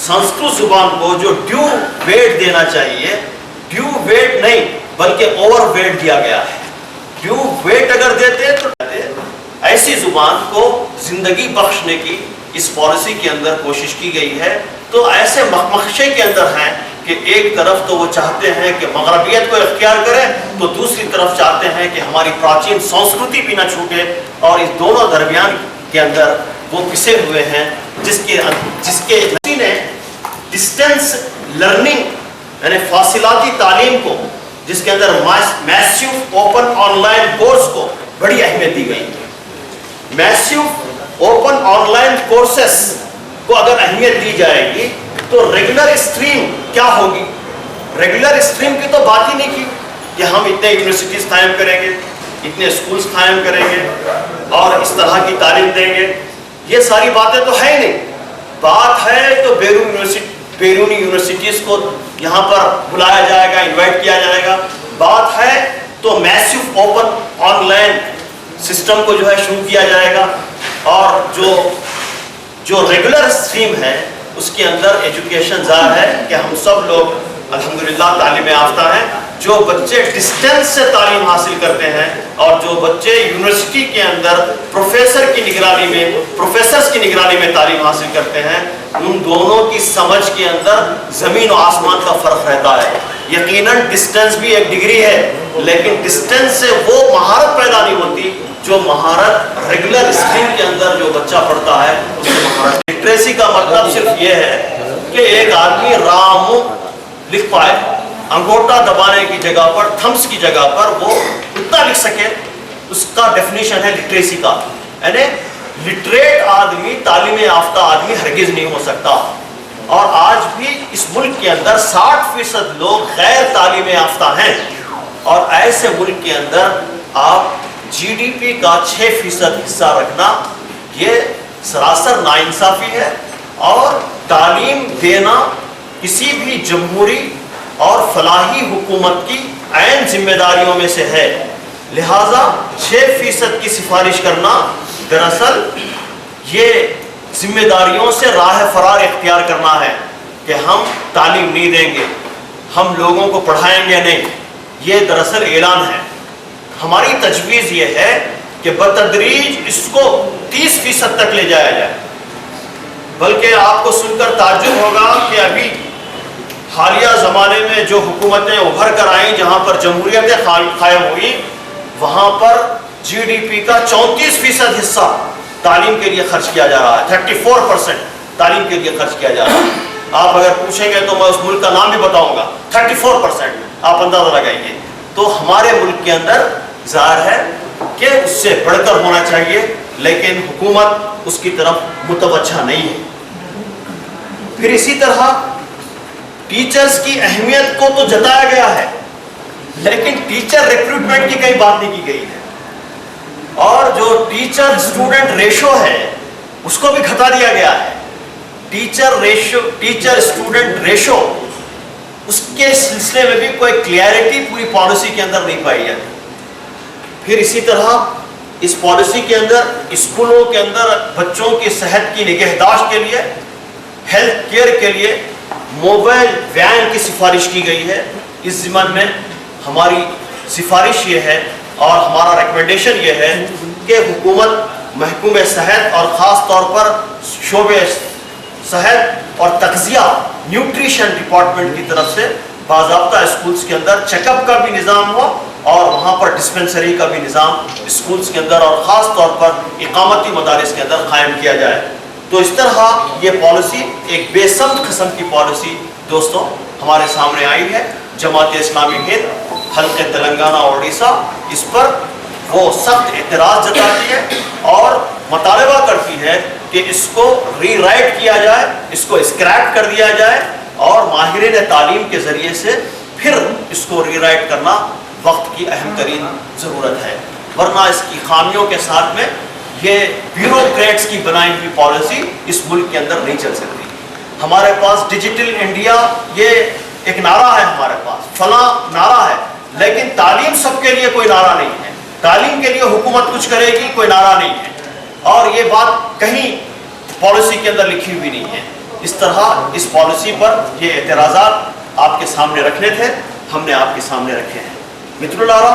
संस्कृत जुबान को जो ड्यू वेट देना चाहिए, ड्यू वेट नहीं बल्कि ओवर वेट दिया गया है। ड्यू वेट अगर देते तो ऐसी जुबान को जिंदगी बख्शने की इस पॉलिसी के अंदर कोशिश की गई है। तो ऐसे मखमशे के अंदर हैं कि एक तरफ तो वो चाहते हैं कि मगरबियत को इख्तियार करें, तो दूसरी तरफ चाहते हैं कि हमारी प्राचीन संस्कृति भी ना छूटे, और इस दोनों दरमियान के अंदर वो पिसे हुए हैं, जिसके ने डिस्टेंस लर्निंग यानी फासिलाती तालीम को, जिसके अंदर मैसिव ओपन ऑनलाइन कोर्स को बड़ी अहमियत दी गई। मैसिव ओपन ऑनलाइन कोर्सेस को अगर अहमियत दी जाएगी तो रेगुलर स्ट्रीम क्या होगी? रेगुलर स्ट्रीम की तो बात ही नहीं की कि हम इतने यूनिवर्सिटीज कायम करेंगे, इतने स्कूल्स कायम करेंगे और इस तरह की तालीम देंगे। ये सारी बातें तो है नहीं। बात है तो बैरूनी यूनिवर्सिटीज को यहाँ पर बुलाया जाएगा, इन्वाइट किया जाएगा। बात है तो मैसिव ओपन ऑनलाइन सिस्टम को जो है शुरू किया जाएगा, और जो रेगुलर स्ट्रीम है उसके अंदर एजुकेशन ज़ाहिर है कि हम सब लोग अल्हम्दुलिल्लाह तालीम याफ्ता हैं। जो बच्चे डिस्टेंस से तालीम हासिल करते हैं और जो बच्चे यूनिवर्सिटी के अंदर प्रोफेसर्स की निगरानी में तालीम हासिल करते हैं, उन दोनों की समझ के अंदर ज़मीन और आसमान का फ़र्क रहता है। यकीनन डिस्टेंस भी एक डिग्री है, लेकिन डिस्टेंस से वो महारत पैदा नहीं होती जो महारत रेगुलर स्ट्रीम के अंदर जो बच्चा पढ़ता है उससे महारत। लिटरेसी का मतलब सिर्फ ये है कि एक आदमी राम लिख पाए, अंगूठा दबाने की जगह पर, थम्स की जगह पर वो उतना लिख सके, उसका डेफिनेशन है लिटरेसी का। यानी लिटरेट आदमी, तालीम याफ्ता आदमी हरगिज नहीं हो सकता। और आज भी इस मुल्क के अंदर 60% लोग गैर तालीम याफ्ता हैं, और ऐसे मुल्क के अंदर आप GDP का 6% हिस्सा रखना ये सरासर नाइंसाफी है। और तालीम देना किसी भी जमहूरी और फलाही हुकूमत की ऐन जिम्मेदारियों में से है। लिहाजा 6% की सिफारिश करना दरअसल ये जिम्मेदारियों से राह फरार इख्तियार करना है कि हम तालीम नहीं देंगे, हम लोगों को पढ़ाएंगे नहीं। ये दरअसल ऐलान है। हमारी तजवीज़ ये है कि बतदरीज इसको 30% तक ले जाया जाए। बल्कि आपको सुनकर ताज्जुब होगा कि अभी हालिया ज़माने में जो हुकूमतें उभर कर आईं, जहाँ पर जमहूरियतें कायम हुई, वहाँ पर GDP का 34% हिस्सा तालीम के लिए खर्च किया जा रहा है। 34% तालीम के लिए खर्च किया जा रहा है। आप अगर पूछेंगे तो मैं उस मुल्क का नाम भी बताऊंगा। 34% आप अंदाजा लगाइए। तो हमारे मुल्क के अंदर ज़ाहिर है कि उससे बढ़कर होना चाहिए, लेकिन हुकूमत उसकी तरफ मुतवज्जा नहीं है। फिर इसी तरह टीचर्स की अहमियत को तो जताया गया है, लेकिन टीचर रिक्रूटमेंट की कई बात नहीं की गई है। और जो टीचर स्टूडेंट रेशो है उसको भी घटा दिया गया है। टीचर स्टूडेंट रेशो, उसके सिलसिले में भी कोई क्लियरिटी पूरी पॉलिसी के अंदर नहीं पाई जाती। फिर इसी तरह इस पॉलिसी के अंदर स्कूलों के अंदर बच्चों की सेहत की निगहदाश्त के लिए, हेल्थ केयर के लिए मोबाइल वैन की सिफारिश की गई है। इस ज़िम्मन में हमारी सिफारिश ये है और हमारा रिकमेंडेशन ये है कि हुकूमत महकूमे सेहत और ख़ास तौर पर शोबे सेहत और तग़ज़िया न्यूट्रिशन डिपार्टमेंट की तरफ से बाज़ाब्ता स्कूल्स के अंदर चेकअप का भी निज़ाम हो, और वहाँ पर डिस्पेंसरी का भी निज़ाम स्कूल्स के अंदर और ख़ास तौर पर इकामती मदारिस के अंदर कायम किया जाए। तो इस तरह ये पॉलिसी एक बेसब्र किस्म की पॉलिसी दोस्तों हमारे सामने आई है। जमात इस्लामी हिंद हल्के तेलंगाना और उड़ीसा इस पर वो सख्त एतराज़ जताती है और मुतालबा करती है कि इसको रीराइट किया जाए, इसको स्क्रैप कर दिया जाए, और माहिरीन तालीम के ज़रिए से फिर इसको रीराइट करना वक्त की अहम तरीन ज़रूरत है। वरना इसकी खामियों के साथ में ये ब्यूरोक्रेट्स की बनाई हुई पॉलिसी इस मुल्क के अंदर नहीं चल सकती। हमारे पास डिजिटल इंडिया ये एक नारा है, हमारे पास फला नारा है, लेकिन तालीम सबके लिए कोई नारा नहीं है। तालीम के लिए हुकूमत कुछ करेगी, कोई नारा नहीं है, और ये बात कहीं पॉलिसी के अंदर लिखी हुई नहीं है। اس طرح اس پالیسی پر یہ اعتراضات آپ کے سامنے رکھنے تھے، ہم نے آپ کے سامنے رکھے ہیں. మిత్రులారా